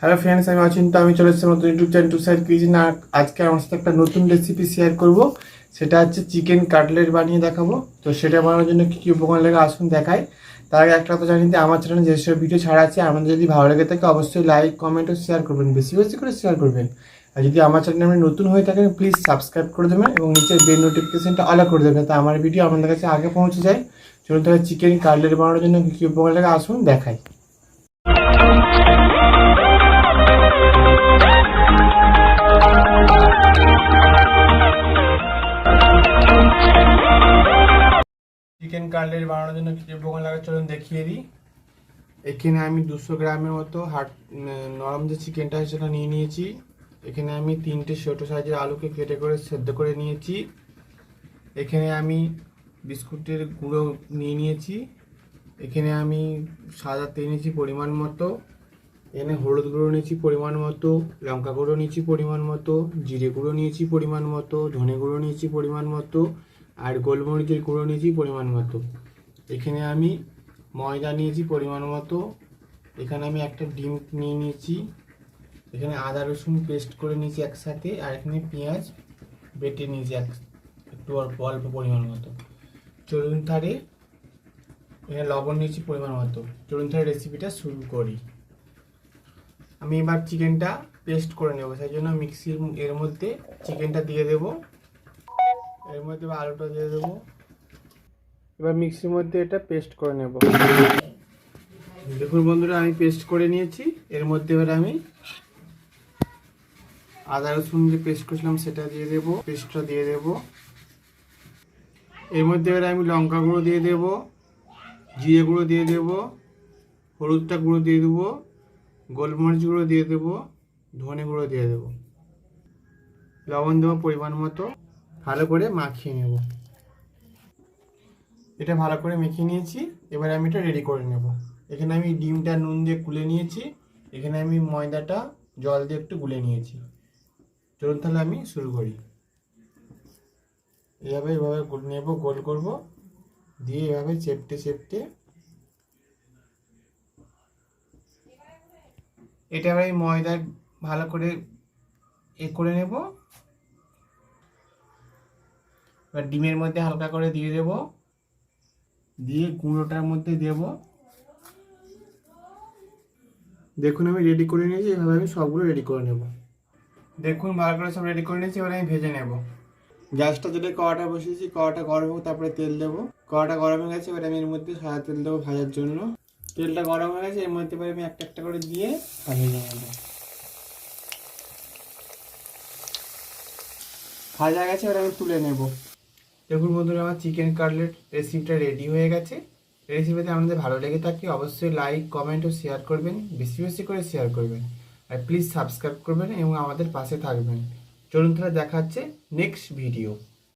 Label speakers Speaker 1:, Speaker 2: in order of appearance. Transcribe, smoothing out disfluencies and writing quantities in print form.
Speaker 1: Hello friends, আমি অচিন্তা। আমি চলে এসেছি নতুন YouTube channel two side kitchen. আর আজকে আমার সাথে একটা নতুন রেসিপি শেয়ার করব। সেটা হচ্ছে চিকেন কাটলেট বানিয়ে দেখাবো। তো সেটা বানানোর জন্য কী কী উপকরণ লাগে আসুন দেখাই। তার আগে একটা কথা জানিয়ে দিই, আমার চ্যানেলে যেসব ভিডিও ছাড়া আছে আমাদের যদি ভালো লেগে থাকে অবশ্যই লাইক কমেন্ট ও শেয়ার করবেন, বেশি বেশি করে শেয়ার করবেন। আর যদি আমার চ্যানেলে আপনি নতুন হয়ে থাকেন প্লিজ সাবস্ক্রাইব করে দেবেন এবং নিচের বেল নোটিফিকেশনটা অল করে দেবেন, তা আমার ভিডিও আপনাদের কাছে আগে পৌঁছে যায়। চলুন তাহলে চিকেন কাটলেট বানানোর জন্য কী কী উপকরণ লাগে আসুন দেখাই। চিকেন কাটলেট বানানোর জন্য কী উপকরণ লাগে চলুন দেখিয়ে দিই। এখানে আমি 200 গ্রামের মতো নরম যে চিকেনটা হয় সেটা নিয়ে নিয়েছি। এখানে আমি 3টে ছোটো সাইজের আলুকে কেটে করে সেদ্ধ করে নিয়েছি। এখানে আমি বিস্কুটের গুঁড়ো নিয়ে নিয়েছি। এখানে আমি সাদা তেল নিয়েছি পরিমাণ মতো। এখানে হলুদ গুঁড়ো নিয়েছি পরিমাণ মতো, লঙ্কা গুঁড়ো নিয়েছি পরিমাণ মতো, জিরে গুঁড়ো নিয়েছি পরিমাণ মতো, ধনে গুঁড়ো নিয়েছি পরিমাণ মতো, আর গোলমরিচের গুঁড়ো নিয়েছি পরিমাণ মতো। এখানে আমি ময়দা নিয়েছি পরিমাণ মতো। এখানে আমি একটা ডিম নিয়ে নিয়েছি। এখানে আদা রসুন পেস্ট করে নিয়েছি একসাথে। আর এখানে পেঁয়াজ বেটে নিয়েছি একটু অল্প অল্প পরিমাণ মতো। চলুন তাহলে এখানে লবণ নিয়েছি পরিমাণ মতো। চলুন তাহলে রেসিপিটা শুরু করি। আমি এবার চিকেনটা পেস্ট করে নেব, সেই জন্য মিক্সির এর মধ্যে চিকেনটা দিয়ে দেব। এর মধ্যে আলুটা দিয়ে দেবো। এবার মিক্সির মধ্যে এটা পেস্ট করে নেব। দেখুন বন্ধুরা, আমি পেস্ট করে নিয়েছি। এর মধ্যে এবার আমি আদা রসুন যে পেস্ট করেছিলাম সেটা দিয়ে দেবো, পেস্টটা দিয়ে দেবো। এর মধ্যে এবার আমি লঙ্কা গুঁড়ো দিয়ে দেবো, জিরে গুঁড়ো দিয়ে দেবো, হলুদটা গুঁড়ো দিয়ে দেবো, গোলমরিচ গুঁড়ো দিয়ে দেবো, ধনে গুঁড়ো দিয়ে দেবো, লবণ দেবো পরিমাণ মতো। ভালো করে মাখিয়ে নেব। এটা ভালো করে মেখে নিয়েছি। এবার আমি এটা রেডি করে নেব। এখানে আমি ডিমটা নুন দিয়ে গুলে নিয়েছি। এখানে আমি ময়দাটা জল দিয়ে একটু গুলে নিয়েছি। চলুন তাহলে আমি শুরু করি। এভাবে গুলে নেব, গোল করব, দিয়ে এভাবে চেপটে চেপটে এটা এবার এই ময়দা ভালো করে করে নেব। এবার ডিমের মধ্যে হালকা করে দিয়ে দেব, দিয়ে গুঁড়োটার মধ্যে দেব। দেখুন আমি রেডি করে নিয়েছি। এভাবে আমি সবগুলো রেডি করে নেব। দেখুন ভালো করে সব রেডি করে নিয়েছি। এবার আমি ভেজে নেব। গ্যাসটা যেটা কড়াটা বসিয়েছি, কড়াটা গরম হোক, তারপরে তেল দেবো। কড়াটা গরম হয়ে গেছে, এবার আমি এর মধ্যে সাদা তেল দেবো ভাজার জন্য। তেলটা গরম হয়ে গেছে, এর মধ্যে এবার আমি একটা একটা করে দিয়ে ভেজে নেব। ভাজা গেছে, এবার আমি তুলে নেব। দেখুন বন্ধুরা, আমার চিকেন কাটলেট রেসিপিটা রেডি হয়ে গেছে। রেসিপিতে আপনাদের ভালো লেগে থাকে অবশ্যই লাইক কমেন্ট ও শেয়ার করবেন, বেশি বেশি করে শেয়ার করবেন। আর প্লিজ সাবস্ক্রাইব করবেন এবং আমাদের পাশে থাকবেন। চলুন তাহলে দেখা হচ্ছে নেক্সট ভিডিও।